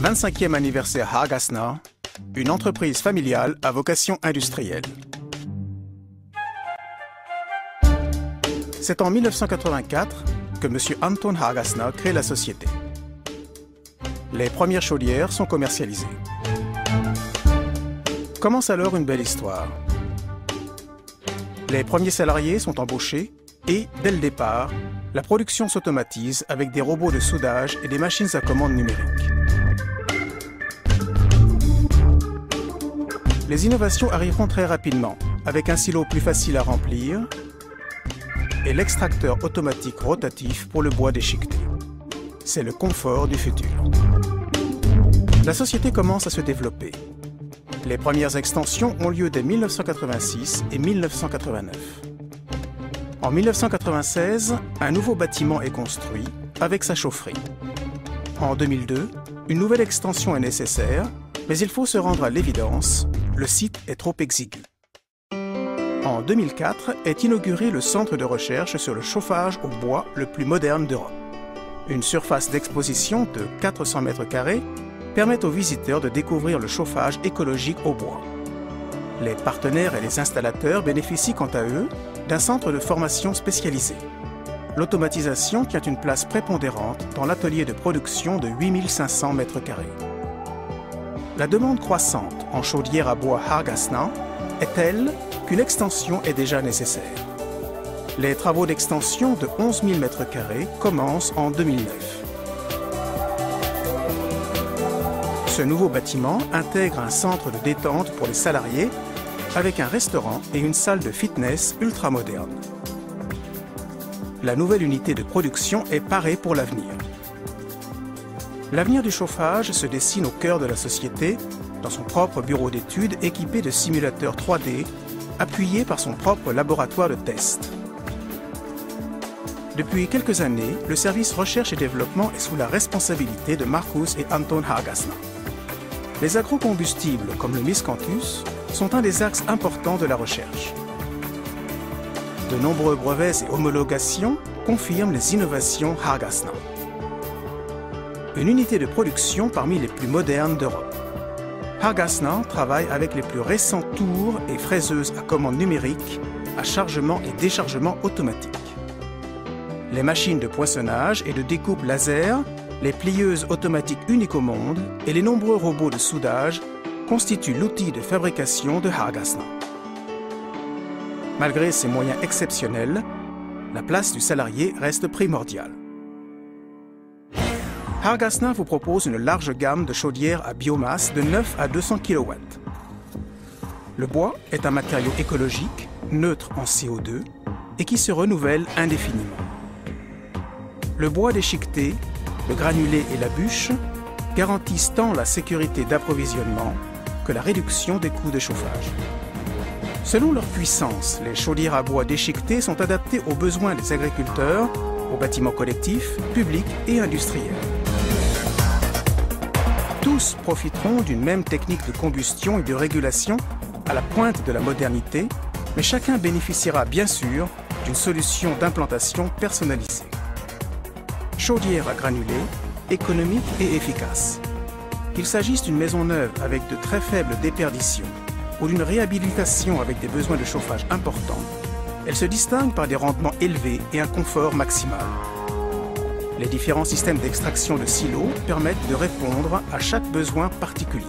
25e anniversaire Hargasner, une entreprise familiale à vocation industrielle. C'est en 1984 que M. Anton Hargasner crée la société. Les premières chaudières sont commercialisées. Commence alors une belle histoire. Les premiers salariés sont embauchés et, dès le départ, la production s'automatise avec des robots de soudage et des machines à commande numérique. Les innovations arriveront très rapidement, avec un silo plus facile à remplir et l'extracteur automatique rotatif pour le bois déchiqueté. C'est le confort du futur. La société commence à se développer. Les premières extensions ont lieu dès 1986 et 1989. En 1996, un nouveau bâtiment est construit avec sa chaufferie. En 2002, une nouvelle extension est nécessaire, mais il faut se rendre à l'évidence, le site est trop exigu. En 2004 est inauguré le centre de recherche sur le chauffage au bois le plus moderne d'Europe. Une surface d'exposition de 400 mètres carrés permet aux visiteurs de découvrir le chauffage écologique au bois. Les partenaires et les installateurs bénéficient quant à eux d'un centre de formation spécialisé. L'automatisation tient une place prépondérante dans l'atelier de production de 8500 mètres carrés. La demande croissante en chaudière à bois Hargasner est telle qu'une extension est déjà nécessaire. Les travaux d'extension de 11 000 mètres carrés commencent en 2009. Ce nouveau bâtiment intègre un centre de détente pour les salariés avec un restaurant et une salle de fitness ultramoderne. La nouvelle unité de production est parée pour l'avenir. L'avenir du chauffage se dessine au cœur de la société, dans son propre bureau d'études équipé de simulateurs 3D, appuyé par son propre laboratoire de test. Depuis quelques années, le service recherche et développement est sous la responsabilité de Markus et Anton Hargasner. Les agrocombustibles, comme le miscanthus, sont un des axes importants de la recherche. De nombreux brevets et homologations confirment les innovations Hargasner. Une unité de production parmi les plus modernes d'Europe. Hargasner travaille avec les plus récents tours et fraiseuses à commande numérique, à chargement et déchargement automatique. Les machines de poinçonnage et de découpe laser, les plieuses automatiques uniques au monde et les nombreux robots de soudage constituent l'outil de fabrication de Hargasner. Malgré ces moyens exceptionnels, la place du salarié reste primordiale. Hargasner vous propose une large gamme de chaudières à biomasse de 9 à 200 kW. Le bois est un matériau écologique, neutre en CO2 et qui se renouvelle indéfiniment. Le bois déchiqueté, le granulé et la bûche garantissent tant la sécurité d'approvisionnement que la réduction des coûts de chauffage. Selon leur puissance, les chaudières à bois déchiquetées sont adaptées aux besoins des agriculteurs, aux bâtiments collectifs, publics et industriels. Tous profiteront d'une même technique de combustion et de régulation à la pointe de la modernité, mais chacun bénéficiera bien sûr d'une solution d'implantation personnalisée. Chaudière à granulés, économique et efficace. Qu'il s'agisse d'une maison neuve avec de très faibles déperditions ou d'une réhabilitation avec des besoins de chauffage importants, elle se distingue par des rendements élevés et un confort maximal. Les différents systèmes d'extraction de silos permettent de répondre à chaque besoin particulier.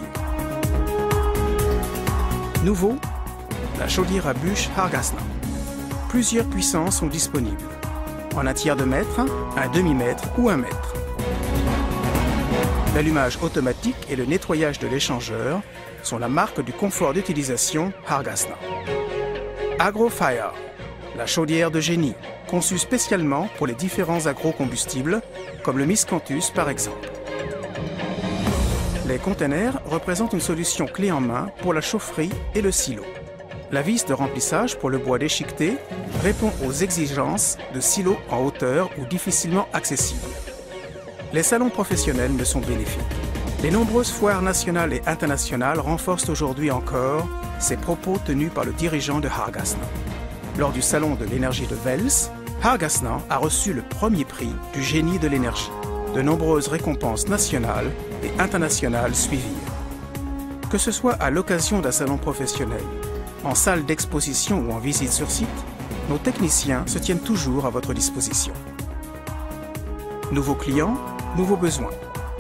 Nouveau, la chaudière à bûche Hargasner. Plusieurs puissances sont disponibles. En un tiers de mètre, un demi-mètre ou un mètre. L'allumage automatique et le nettoyage de l'échangeur sont la marque du confort d'utilisation Hargasner. AgroFire, la chaudière de génie, conçue spécialement pour les différents agrocombustibles, comme le miscanthus par exemple. Les containers représentent une solution clé en main pour la chaufferie et le silo. La vis de remplissage pour le bois déchiqueté répond aux exigences de silos en hauteur ou difficilement accessibles. Les salons professionnels ne sont bénéfiques. Les nombreuses foires nationales et internationales renforcent aujourd'hui encore ces propos tenus par le dirigeant de Hargasner. Lors du salon de l'énergie de Wels, Hargasner a reçu le premier prix du génie de l'énergie. De nombreuses récompenses nationales et internationales suivirent. Que ce soit à l'occasion d'un salon professionnel, en salle d'exposition ou en visite sur site, nos techniciens se tiennent toujours à votre disposition. Nouveaux clients, nouveaux besoins.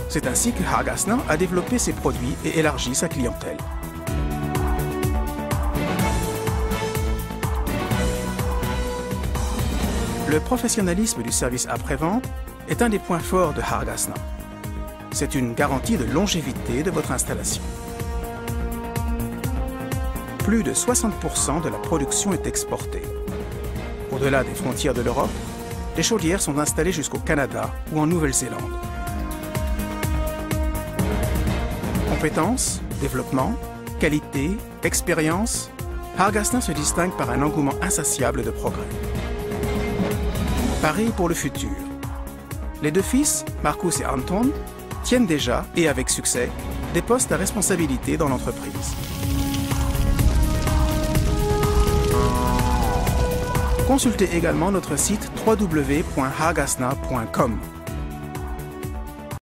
C'est ainsi que Hagasna a développé ses produits et élargi sa clientèle. Le professionnalisme du service après-vente est un des points forts de Hagasna. C'est une garantie de longévité de votre installation. Plus de 60% de la production est exportée. Au-delà des frontières de l'Europe, les chaudières sont installées jusqu'au Canada ou en Nouvelle-Zélande. Compétences, développement, qualité, expérience, Hagasna se distingue par un engouement insatiable de progrès. Paris pour le futur. Les deux fils, Marcus et Anton, tiennent déjà, et avec succès, des postes à responsabilité dans l'entreprise. Consultez également notre site www.hagasna.com.